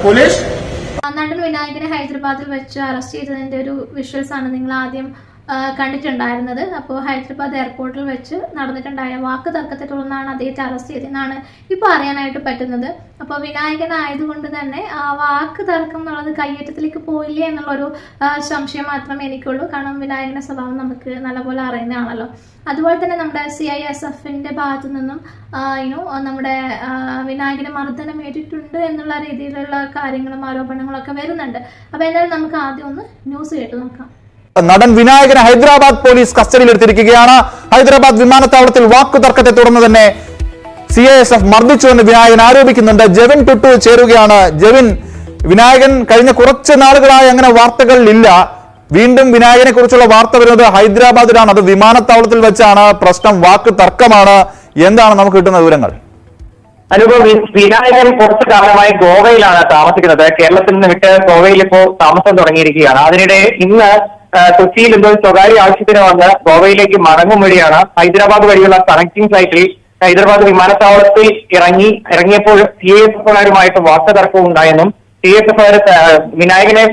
Police നടൻ വിനായകനെ ഹൈദരാബാദിൽ വെച്ച് അറസ്റ്റ് ചെയ്തതിന്റെ ഒരു വിഷ്വൽസ് ആണ് നിങ്ങൾ ആദ്യം കണ്ടിട്ടുണ്ടായിരുന്നത്. അപ്പോൾ ഹൈദരാബാദ് എയർപോർട്ടിൽ വെച്ച് നടന്നിട്ടുണ്ടായ വാക്ക് തർക്കത്തെ തുടർന്നാണ് അദ്ദേഹത്തെ അറസ്റ്റ് ചെയ്തതെന്നാണ് ഇപ്പോൾ അറിയാനായിട്ട് പറ്റുന്നത്. അപ്പോൾ വിനായകനായതുകൊണ്ട് തന്നെ ആ വാക്ക് തർക്കം എന്നുള്ളത് കയ്യേറ്റത്തിലേക്ക് പോയില്ലേ എന്നുള്ളൊരു സംശയം മാത്രമേ എനിക്കുള്ളൂ. കാരണം വിനായകന്റെ സ്വഭാവം നമുക്ക് നല്ലപോലെ അറിയുന്നതാണല്ലോ. അതുപോലെ തന്നെ നമ്മുടെ CISFന്റെ ഭാഗത്തു നിന്നും നമ്മുടെ വിനായകന് മർദ്ദനം ഏറ്റിട്ടുണ്ട് എന്നുള്ള രീതിയിലുള്ള കാര്യങ്ങളും ആരോപണങ്ങളും ഒക്കെ വരുന്നുണ്ട്. അപ്പോൾ എന്തായാലും നമുക്ക് ആദ്യം ഒന്ന് ന്യൂസ് കേട്ട് നോക്കാം. നടൻ വിനായകനെ ഹൈദരാബാദ് പോലീസ് കസ്റ്റഡിയിലെടുത്തിരിക്കുകയാണ്. ഹൈദരാബാദ് വിമാനത്താവളത്തിൽ വാക്കുതർക്കത്തെ തുടർന്ന് തന്നെ CISF മർദ്ദിച്ചുവെന്ന് വിനായകൻ ആരോപിക്കുന്നുണ്ട്. ജെവിൻ ടുട്ടു ചേരുകയാണ്. ജെവിൻ, വിനായകൻ കഴിഞ്ഞ കുറച്ച് നാളുകളായി അങ്ങനെ വാർത്തകളിലില്ല. വീണ്ടും വിനായകനെ കുറിച്ചുള്ള വാർത്ത വരുന്നത് ഹൈദരാബാദിലാണ്. അത് വിമാനത്താവളത്തിൽ വെച്ചാണ് പ്രശ്നം, വാക്ക് തർക്കമാണ്. എന്താണ് നമുക്ക് കിട്ടുന്ന വിവരങ്ങൾ? വിനായകൻ കുറച്ചു കാലമായി ഗോവയിലാണ് താമസിക്കുന്നത്. കേരളത്തിൽ നിന്ന് വിട്ട് ഗോവയിൽ ഇപ്പോൾ താമസം തുടങ്ങിയിരിക്കുകയാണ്. അതിനിടെ ഇന്ന് കൊച്ചിയിൽ എന്തോ സ്വകാര്യ ആവശ്യത്തിന് വന്ന് ഗോവയിലേക്ക് മടങ്ങും വഴിയാണ് ഹൈദരാബാദ് വഴിയുള്ള കണക്റ്റിംഗ് ഫ്ലൈറ്റിൽ ഹൈദരാബാദ് വിമാനത്താവളത്തിൽ ഇറങ്ങിയപ്പോൾ CISFുകാരുമായിട്ട് വാക്കുതർക്കവും ഉണ്ടായെന്നും CISFുകാർ വിനായകനെ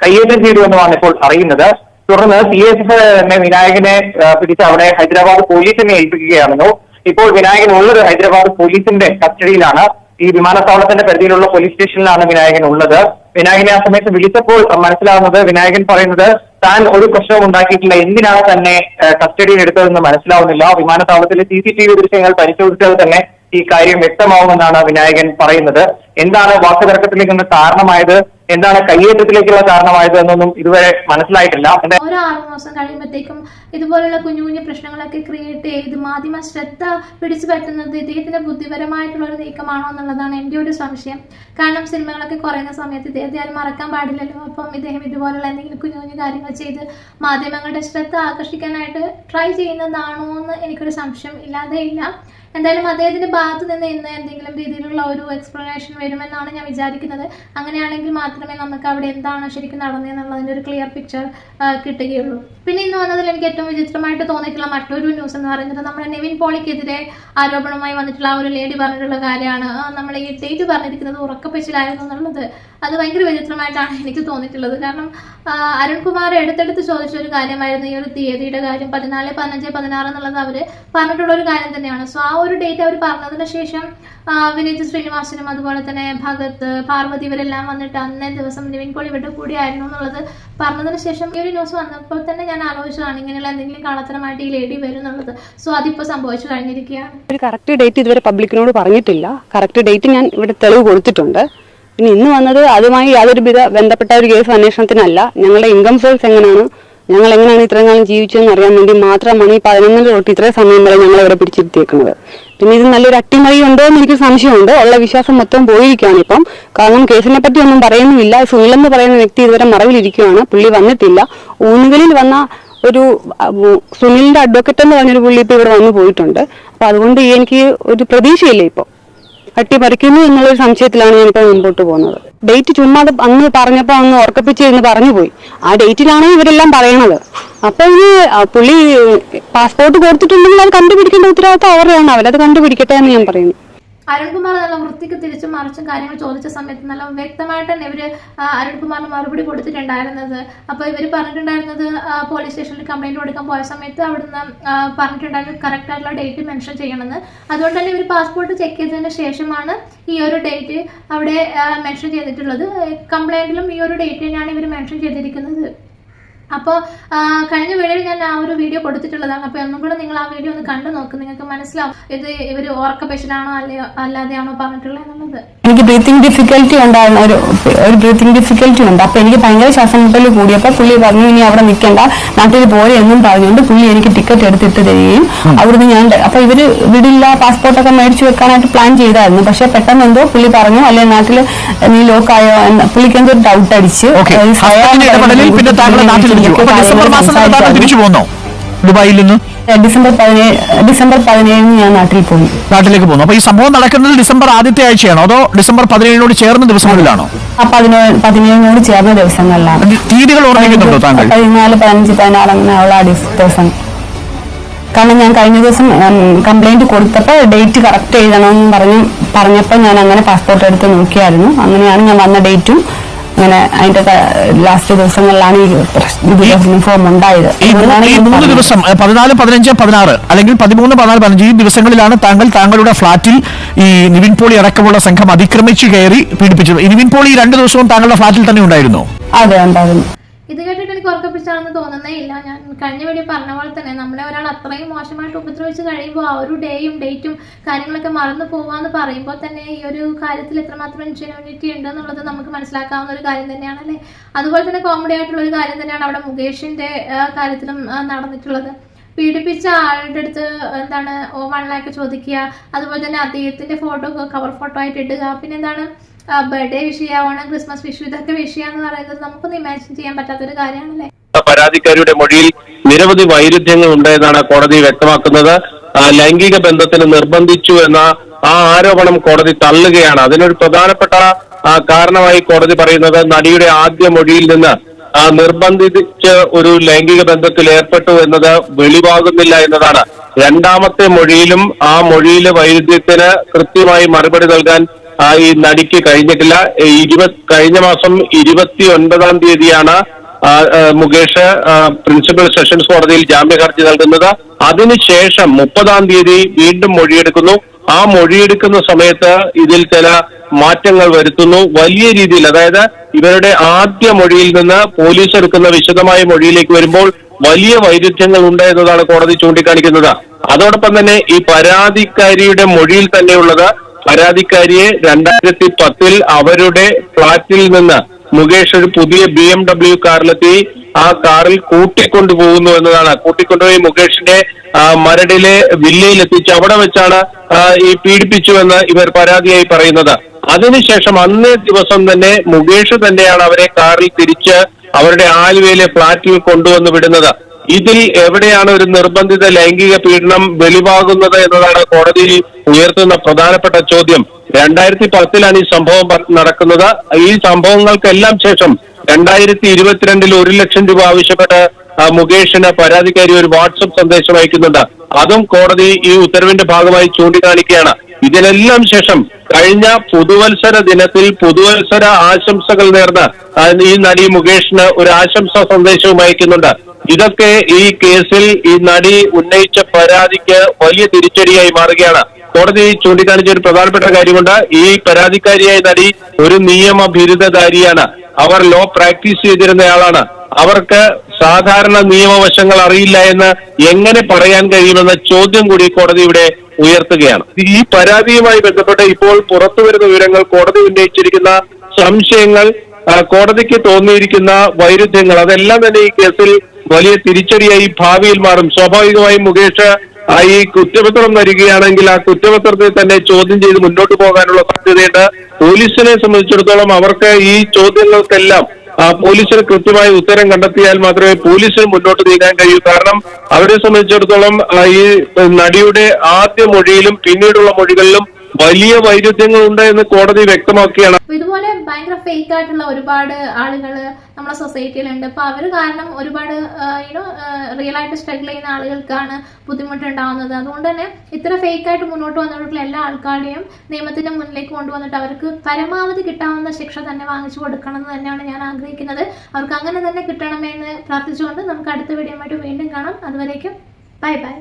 കയ്യേറ്റം ചെയ്തുവെന്നുമാണ് ഇപ്പോൾ അറിയുന്നത്. തുടർന്ന് CISF തന്നെ വിനായകനെ പിടിച്ച് അവിടെ ഹൈദരാബാദ് പോലീസിനെ ഏൽപ്പിക്കുകയാണെന്നു. ഇപ്പോൾ വിനായകൻ ഉള്ളത് ഹൈദരാബാദ് പോലീസിന്റെ കസ്റ്റഡിയിലാണ്. ഈ വിമാനത്താവളത്തിന്റെ പരിധിയിലുള്ള പോലീസ് സ്റ്റേഷനിലാണ് വിനായകൻ ഉള്ളത്. വിനായകനെ ആ സമയത്ത് വിളിച്ചപ്പോൾ മനസ്സിലാവുന്നത്, വിനായകൻ പറയുന്നത് താൻ ഒരു പ്രശ്നവും ഉണ്ടാക്കിയിട്ടില്ല, എന്തിനാണ് തന്നെ കസ്റ്റഡിയിൽ എടുത്തതെന്ന് മനസ്സിലാവുന്നില്ല. വിമാനത്താവളത്തിലെ CCTV ദൃശ്യങ്ങൾ പരിശോധിച്ചാൽ തന്നെ ഈ കാര്യം വ്യക്തമാവുമെന്നാണ് വിനായകൻ പറയുന്നത്. എന്താണ് വാക്കുതർക്കത്തിലേക്ക് കാരണമായത്, എന്താണ് കയ്യേറ്റത്തിലേക്കുള്ള കാരണമായത് എന്നൊന്നും ഇതുവരെ മനസ്സിലായിട്ടില്ല. ഒരു 6 മാസം കഴിയുമ്പോഴത്തേക്കും ഇതുപോലുള്ള കുഞ്ഞു കുഞ്ഞു പ്രശ്നങ്ങളൊക്കെ ക്രിയേറ്റ് ചെയ്ത് മാധ്യമ ശ്രദ്ധ പിടിച്ചു പറ്റുന്നത് ഇദ്ദേഹത്തിന്റെ ബുദ്ധിപരമായിട്ടുള്ള ഒരു നീക്കമാണോ എന്നുള്ളതാണ് എൻ്റെ ഒരു സംശയം. കാരണം സിനിമകളൊക്കെ കുറയുന്ന സമയത്ത് ഇദ്ദേഹത്തെ ആരും മറക്കാൻ പാടില്ലല്ലോ. അപ്പം ഇദ്ദേഹം ഇതുപോലുള്ള എന്തെങ്കിലും കുഞ്ഞു കുഞ്ഞു കാര്യങ്ങൾ ചെയ്ത് മാധ്യമങ്ങളുടെ ശ്രദ്ധ ആകർഷിക്കാനായിട്ട് ട്രൈ ചെയ്യുന്നതാണോ എന്ന് എനിക്കൊരു സംശയം ഇല്ലാതെ ഇല്ല. എന്തായാലും അദ്ദേഹത്തിന്റെ ഭാഗത്ത് നിന്ന് ഇന്ന് എന്തെങ്കിലും രീതിയിലുള്ള ഒരു എക്സ്പ്ലനേഷൻ വരുമെന്നാണ് ഞാൻ വിചാരിക്കുന്നത്. അങ്ങനെയാണെങ്കിൽ മാത്രമേ നമുക്ക് അവിടെ എന്താണ് ശരിക്കും നടന്നതെന്നുള്ളതിന്റെ ഒരു ക്ലിയർ പിക്ചർ കിട്ടുകയുള്ളൂ. പിന്നെ ഇന്ന് വന്നതിൽ എനിക്ക് ഏറ്റവും വിചിത്രമായിട്ട് തോന്നിയിട്ടുള്ള മറ്റൊരു ന്യൂസ് എന്ന് പറയുന്നത് നമ്മുടെ നിവിൻ പോളിക്കെതിരെ ആരോപണമായി വന്നിട്ടുള്ള ആ ഒരു ലേഡി പറഞ്ഞിട്ടുള്ള കാര്യമാണ്. നമ്മൾ ഈ ഡേറ്റ് പറഞ്ഞിരിക്കുന്നത് ഉറക്കപ്പിച്ചിലായിരുന്നു എന്നുള്ളത്. അത് ഭയങ്കര വിചിത്രമായിട്ടാണ് എനിക്ക് തോന്നിയിട്ടുള്ളത്. കാരണം അരുൺകുമാർ എടുത്തെടുത്ത് ചോദിച്ച ഒരു കാര്യമായിരുന്നു ഈ ഒരു തീയതിയുടെ കാര്യം. 14, 15, 16 എന്നുള്ളത് അവർ പറഞ്ഞിട്ടുള്ള ഒരു കാര്യം തന്നെയാണ്. സോ ആ ഒരു ഡേറ്റ് അവർ പറഞ്ഞതിന് ശേഷം വിനീത് ശ്രീനിവാസനും അതുപോലെ തന്നെ ഭഗത്, പാർവതി ഇവരെല്ലാം വന്നിട്ട് അന്നേ ദിവസം നിവിൻ പോളി ഇവിടെ കൂടിയായിരുന്നു എന്നുള്ളത് പറഞ്ഞതിന് ശേഷം ഈ ഒരു ന്യൂസ് വന്നപ്പോൾ തന്നെ ഞാൻ ആലോചിച്ചതാണ് ഇങ്ങനെയുള്ള എന്തെങ്കിലും കള്ളത്തരമായിട്ട് ഈ ലേഡി വരും എന്നുള്ളത്. സോ അതിപ്പോൾ സംഭവിച്ചു കഴിഞ്ഞിരിക്കുകയാണ്. ഒരു കറക്റ്റ് ഡേറ്റ് ഇതുവരെ പബ്ലിക്കിനോട് പറഞ്ഞിട്ടില്ല. കറക്റ്റ് ഡേറ്റ് ഞാൻ ഇവിടെ തെളിവ് കൊടുത്തിട്ടുണ്ട്. പിന്നെ ഇന്ന് വന്നത് അതുമായി യാതൊരു ബന്ധപ്പെട്ട ഒരു കേസ് അന്വേഷണത്തിനല്ല. ഞങ്ങളുടെ ഇൻകം സോഴ്സ് എങ്ങനെയാണ്, ഞങ്ങൾ എങ്ങനെയാണ് ഇത്രയും കാലം ജീവിച്ചതെന്ന് അറിയാൻ വേണ്ടി മാത്രമാണ് ഈ 11 തൊട്ട് ഇത്രയും സമയം വരെ ഞങ്ങൾ ഇവിടെ പിടിച്ചിരുത്തിയേക്കുന്നത്. പിന്നെ ഇത് നല്ലൊരു അട്ടിമറി ഉണ്ടോ എന്ന് എനിക്ക് സംശയമുണ്ട്. ഉള്ള വിശ്വാസം മൊത്തം പോയിരിക്കുകയാണ് ഇപ്പം. കാരണം കേസിനെ പറ്റി ഒന്നും പറയുന്നുമില്ല. സുനിലെന്ന് പറയുന്ന വ്യക്തി ഇതുവരെ മറവിലിരിക്കുകയാണ്. പുള്ളി വന്നിട്ടില്ല. ഊന്നുകളിൽ വന്ന ഒരു സുനിലിന്റെ അഡ്വക്കറ്റ് എന്ന് പറഞ്ഞൊരു പുള്ളി ഇപ്പൊ ഇവിടെ വന്നു പോയിട്ടുണ്ട്. അപ്പൊ അതുകൊണ്ട് എനിക്ക് ഒരു പ്രതീക്ഷയില്ല ഇപ്പോൾ അട്ടിമറിക്കുന്നു എന്നുള്ളൊരു സംശയത്തിലാണ് ഞാനിപ്പോൾ മുമ്പോട്ട് പോകുന്നത്. ഡേറ്റ് ചുമ്മാ അന്ന് പറഞ്ഞപ്പോൾ അങ്ങ് ഉറക്കപ്പിച്ച് എന്ന് പറഞ്ഞു പോയി. ആ ഡേറ്റിലാണ് ഇവരെല്ലാം പറയണത്. അപ്പൊ ഈ പുള്ളി പാസ്പോർട്ട് കൊടുത്തിട്ടുണ്ടെങ്കിൽ അത് കണ്ടുപിടിക്കേണ്ട ഉത്തരവാദിത്തം അവരെയാണ്. അവരത് കണ്ടുപിടിക്കട്ടെ എന്ന് ഞാൻ പറയുന്നു. അരുൺകുമാർ നല്ല വൃത്തിക്ക് തിരിച്ചും മറിച്ചും കാര്യങ്ങൾ ചോദിച്ച സമയത്ത് നല്ല വ്യക്തമായിട്ട് തന്നെ ഇവര് അരുൺകുമാറിന് മറുപടി കൊടുത്തിട്ടുണ്ടായിരുന്നത്. അപ്പോൾ ഇവർ പറഞ്ഞിട്ടുണ്ടായിരുന്നത് പോലീസ് സ്റ്റേഷനിൽ കംപ്ലൈന്റ് കൊടുക്കാൻ പോയ സമയത്ത് അവിടുന്ന് പറഞ്ഞിട്ടുണ്ടായിരുന്നത് കറക്റ്റ് ആയിട്ടുള്ള ഡേറ്റ് മെൻഷൻ ചെയ്യണമെന്ന്. അതുകൊണ്ട് തന്നെ ഇവർ പാസ്പോർട്ട് ചെക്ക് ചെയ്തതിന് ശേഷമാണ് ഈ ഒരു ഡേറ്റ് അവിടെ മെൻഷൻ ചെയ്തിട്ടുള്ളത്. കംപ്ലൈന്റിലും ഈ ഒരു ഡേറ്റ് തന്നെയാണ് ഇവർ മെൻഷൻ ചെയ്തിരിക്കുന്നത്. അപ്പോൾ കഴിഞ്ഞ വീഡിയോയിൽ ഞാൻ ആ ഒരു വീഡിയോ കൊടുത്തിട്ടുള്ളതാണ്. അപ്പോൾ ഒന്നും കൂടെ നിങ്ങൾ ആ വീഡിയോ ഒന്ന് കണ്ടു നോക്ക്. നിങ്ങൾക്ക് മനസ്സിലാവും ഇത് ഇവർ ഉറക്കപ്പശിലാണോ അല്ലാതെയാണോ പറഞ്ഞിട്ടുള്ളത് എന്നുള്ളത്. എനിക്ക് ബ്രീത്തിങ് ഡിഫിക്കൽറ്റി ഉണ്ടായിരുന്നു, ഒരു ബ്രീത്തിങ് ഡിഫിക്കൽറ്റി ഉണ്ട്. അപ്പൊ എനിക്ക് ഭയങ്കര ശ്വാസം മുട്ടൽ കൂടിയപ്പോൾ പുള്ളി പറഞ്ഞു ഇനി അവിടെ നിൽക്കേണ്ട, നാട്ടിൽ പോലെ എന്നും പറഞ്ഞുകൊണ്ട് പുള്ളി എനിക്ക് ടിക്കറ്റ് എടുത്തിട്ട് തരികയും അവിടുന്ന് ഞാൻ അപ്പൊ ഇവര് വിടില്ല, പാസ്പോർട്ടൊക്കെ മേടിച്ചു വെക്കാനായിട്ട് പ്ലാൻ ചെയ്തായിരുന്നു. പക്ഷെ പെട്ടെന്ന് എന്തോ പുള്ളി പറഞ്ഞു അല്ലെ നാട്ടിൽ നീ ലോക്കായോ എന്ന് പുള്ളിക്ക് എന്തോ ഡൗട്ട് അടിച്ച് ദുബായിൽ നിന്ന് ഡിസംബർ 17 ഞാൻ നാട്ടിലേക്ക് പോകുന്നു. അപ്പൊ ഈ സംഭവം നടക്കുന്നത് ഡിസംബർ ആദ്യത്തെ ആഴ്ചയാണോ അതോ ഡിസംബർ 17 ചേർന്ന ദിവസങ്ങളിലാണോ? 17 ചേർന്ന ദിവസങ്ങളിലാണ്. തീയതികൾ ഓർമ്മിക്കുന്നുണ്ടോ താങ്കൾ? 14, 15, 16 അങ്ങനെയുള്ള ദിവസം. കാരണം ഞാൻ കഴിഞ്ഞ ദിവസം കംപ്ലൈന്റ് കൊടുത്തപ്പോൾ ഡേറ്റ് കറക്റ്റ് എഴുതണമെന്ന് പറഞ്ഞപ്പോൾ ഞാൻ അങ്ങനെ പാസ്പോർട്ട് എടുത്ത് നോക്കിയായിരുന്നു. അങ്ങനെയാണ് ഞാൻ വന്ന ഡേറ്റും അങ്ങനെ അതിന്റെ ലാസ്റ്റ് ദിവസങ്ങളിലാണ് ഈ ഫോം ഉണ്ടായത്. ഈ 3 ദിവസം 14, 15, 16 അല്ലെങ്കിൽ 13, 14, 15 ഈ ദിവസങ്ങളിലാണ് താങ്കളുടെ ഫ്ളാറ്റിൽ ഈ നിവിൻ പോളി അടക്കമുള്ള സംഘം അതിക്രമിച്ച് കയറി പീഡിപ്പിച്ചത്. ഈ നിവിൻ പോളി 2 ദിവസവും താങ്കളുടെ ഫ്ളാറ്റിൽ തന്നെ ഉണ്ടായിരുന്നു? അതെ, ഉണ്ടായിരുന്നു. ഇത് കേട്ടിട്ട് എനിക്ക് ഉറക്കപ്പിച്ചാണെന്ന് തോന്നുന്നേ ഇല്ല. ഞാൻ കഴിഞ്ഞ വീഡിയോ പറഞ്ഞ പോലെ തന്നെ നമ്മളെ ഒരാൾ അത്രയും മോശമായിട്ട് ഉപദ്രവിച്ച് കഴിയുമ്പോൾ ആ ഒരു ഡേയും ഡേറ്റും കാര്യങ്ങളൊക്കെ മറന്നു പോവാന്ന് പറയുമ്പോൾ തന്നെ ഈ ഒരു കാര്യത്തിൽ എത്രമാത്രം ജെനുവിനിറ്റി ഉണ്ട് എന്നുള്ളത് നമുക്ക് മനസ്സിലാക്കാവുന്ന ഒരു കാര്യം തന്നെയാണല്ലേ. അതുപോലെ തന്നെ കോമഡി ആയിട്ടുള്ള ഒരു കാര്യം തന്നെയാണ് അവിടെ മുകേഷിന്റെ കാര്യത്തിലും നടന്നിട്ടുള്ളത്. പീഡിപ്പിച്ച ആളുടെ അടുത്ത് 1 lakh ചോദിക്കുക, അതുപോലെ തന്നെ അദ്ദേഹത്തിന്റെ ഫോട്ടോ കവർ ഫോട്ടോ ആയിട്ട് ഇടുക, പിന്നെ ബർത്ത്ഡേ വിഷയമാണ്, ക്രിസ്മസ് വിഷു, ഇതൊക്കെ വിഷയാന്ന് പറയുന്നത് നമുക്കൊന്നും ഇമാജിൻ ചെയ്യാൻ പറ്റാത്തൊരു കാര്യമാണല്ലേ. പരാതിക്കാരിയുടെ മൊഴിയിൽ നിരവധി വൈരുദ്ധ്യങ്ങൾ ഉണ്ടെന്നാണ് കോടതി വ്യക്തമാക്കുന്നത്. ലൈംഗിക ബന്ധത്തിന് നിർബന്ധിച്ചു എന്ന ആ ആരോപണം കോടതി തള്ളുകയാണ്. അതിനൊരു പ്രധാനപ്പെട്ട കാരണമായി കോടതി പറയുന്നത് നടിയുടെ ആദ്യ മൊഴിയിൽ നിന്ന് നിർബന്ധിച്ച് ഒരു ലൈംഗിക ബന്ധത്തിൽ ഏർപ്പെട്ടു എന്നത് വെളിവാകുന്നില്ല എന്നതാണ്. രണ്ടാമത്തെ മൊഴിയിലും ആ മൊഴിയിലെ വൈരുദ്ധ്യത്തിന് കൃത്യമായി മറുപടി നൽകാൻ ഈ നടിക്ക് കഴിഞ്ഞിട്ടില്ല. കഴിഞ്ഞ മാസം 29-ാം തീയതിയാണ് മുകേഷ് പ്രിൻസിപ്പൽ സെഷൻസ് കോടതിയിൽ ജാമ്യ ഹർജി നൽകുന്നത്. അതിനുശേഷം 30-ാം തീയതി വീണ്ടും മൊഴിയെടുക്കുന്നു. ആ മൊഴിയെടുക്കുന്ന സമയത്ത് ഇതിൽ ചില മാറ്റങ്ങൾ വരുത്തുന്നു വലിയ രീതിയിൽ. അതായത് ഇവരുടെ ആദ്യ മൊഴിയിൽ നിന്ന് പോലീസ് എടുക്കുന്ന വിശദമായ മൊഴിയിലേക്ക് വരുമ്പോൾ വലിയ വൈരുദ്ധ്യങ്ങൾ ഉണ്ട് എന്നതാണ് കോടതി ചൂണ്ടിക്കാണിക്കുന്നത്. അതോടൊപ്പം തന്നെ ഈ പരാതിക്കാരിയുടെ മൊഴിയിൽ തന്നെയുള്ളത് പരാതിക്കാരിയെ 2010 അവരുടെ ഫ്ളാറ്റിൽ നിന്ന് മുകേഷ് ഒരു പുതിയ BMW കാറിലെത്തി ആ കാറിൽ കൂട്ടിക്കൊണ്ടുപോകുന്നു എന്നതാണ്. കൂട്ടിക്കൊണ്ടുപോയി മുകേഷിന്റെ മരടിലെ വില്ലയിൽ എത്തിച്ച് അവിടെ വെച്ചാണ് ഈ പീഡിപ്പിച്ചുവെന്ന് ഇവർ പരാതിയായി പറയുന്നത്. അതിനുശേഷം അന്നേ ദിവസം തന്നെ മുകേഷ് തന്നെയാണ് അവരെ കാറിൽ തിരിച്ച് അവരുടെ ആലുവയിലെ ഫ്ളാറ്റിൽ കൊണ്ടുവന്ന് വിടുന്നത്. ഇതിൽ എവിടെയാണ് ഒരു നിർബന്ധിത ലൈംഗിക പീഡനം വെളിവാകുന്നത് എന്നതാണ് കോടതി ഉയർത്തുന്ന പ്രധാനപ്പെട്ട ചോദ്യം. 2010 ഈ സംഭവം നടക്കുന്നത്. ഈ സംഭവങ്ങൾക്കെല്ലാം ശേഷം 2022 1 ലക്ഷം രൂപ ആവശ്യപ്പെട്ട് മുകേഷിന് പരാതിക്കാരി ഒരു വാട്സപ്പ് സന്ദേശം അയക്കുന്നുണ്ട്. അതും കോടതി ഈ ഉത്തരവിന്റെ ഭാഗമായി ചൂണ്ടിക്കാണിക്കുകയാണ്. ഇതിനെല്ലാം ശേഷം കഴിഞ്ഞ പുതുവത്സര ദിനത്തിൽ പുതുവത്സര ആശംസകൾ നേർന്ന് ഈ നടി മുകേഷിന് ഒരു ആശംസാ സന്ദേശവും അയക്കുന്നുണ്ട്. ഇതൊക്കെ ഈ കേസിൽ ഈ നടി ഉന്നയിച്ച പരാതിക്ക് വലിയ തിരിച്ചടിയായി മാറുകയാണ്. കോടതി ചൂണ്ടിക്കാണിച്ച ഒരു പ്രധാനപ്പെട്ട കാര്യമുണ്ട്. ഈ പരാതിക്കാരിയായ നടി ഒരു നിയമ ബിരുദധാരിയാണ്. അവർ ലോ പ്രാക്ടീസ് ചെയ്തിരുന്നയാളാണ്. അവർക്ക് സാധാരണ നിയമവശങ്ങൾ അറിയില്ല എന്ന് എങ്ങനെ പറയാൻ കഴിയുമെന്ന ചോദ്യം കൂടി കോടതി ഇവിടെ ഉയർത്തുകയാണ്. ഈ പരാതിയുമായി ബന്ധപ്പെട്ട് ഇപ്പോൾ പുറത്തുവരുന്ന വിവരങ്ങൾ, കോടതി ഉന്നയിച്ചിരിക്കുന്ന സംശയങ്ങൾ, കോടതിക്ക് തോന്നിയിരിക്കുന്ന വൈരുദ്ധ്യങ്ങൾ, അതെല്ലാം തന്നെ ഈ കേസിൽ വലിയ തിരിച്ചടിയായി ഭാവിയിൽ മാറും. സ്വാഭാവികമായും മുകേഷ് ഈ കുറ്റപത്രം വരികയാണെങ്കിൽ ആ കുറ്റപത്രത്തെ തന്നെ ചോദ്യം ചെയ്ത് മുന്നോട്ട് പോകാനുള്ള സാധ്യതയുണ്ട്. പോലീസിനെ സംബന്ധിച്ചിടത്തോളം അവർക്ക് ഈ ചോദ്യങ്ങൾക്കെല്ലാം പോലീസിന് കൃത്യമായ ഉത്തരം കണ്ടെത്തിയാൽ മാത്രമേ പോലീസിന് മുന്നോട്ട് നീങ്ങാൻ കഴിയൂ. കാരണം അവരെ സംബന്ധിച്ചിടത്തോളം ഈ നടിയുടെ ആദ്യ മൊഴിയിലും പിന്നീടുള്ള മൊഴികളിലും വലിയ വൈരുദ്ധ്യങ്ങൾ ഉണ്ട് എന്ന് കോടതി വ്യക്തമാക്കുകയാണ്. ഇതുപോലെ ഭയങ്കര ഫേക്ക് ആയിട്ടുള്ള ഒരുപാട് ആളുകൾ നമ്മുടെ സൊസൈറ്റിയിലുണ്ട്. അപ്പൊ അവർ കാരണം ഒരുപാട് റിയൽ ആയിട്ട് സ്ട്രഗിൾ ചെയ്യുന്ന ആളുകൾക്കാണ് ബുദ്ധിമുട്ടുണ്ടാവുന്നത്. അതുകൊണ്ട് തന്നെ ഇത്ര ഫേക്ക് ആയിട്ട് മുന്നോട്ട് വന്നിട്ടുള്ള എല്ലാ ആൾക്കാരെയും നിയമത്തിന്റെ മുന്നിലേക്ക് കൊണ്ടുവന്നിട്ട് അവർക്ക് പരമാവധി കിട്ടാവുന്ന ശിക്ഷ തന്നെ വാങ്ങിച്ചു കൊടുക്കണം എന്ന് തന്നെയാണ് ഞാൻ ആഗ്രഹിക്കുന്നത്. അവർക്ക് അങ്ങനെ തന്നെ കിട്ടണമെന്ന് പ്രാർത്ഥിച്ചുകൊണ്ട് നമുക്ക് അടുത്ത വീഡിയോ ആയിട്ട് വീണ്ടും കാണാം. അതുവരേക്കും ബൈ ബൈ.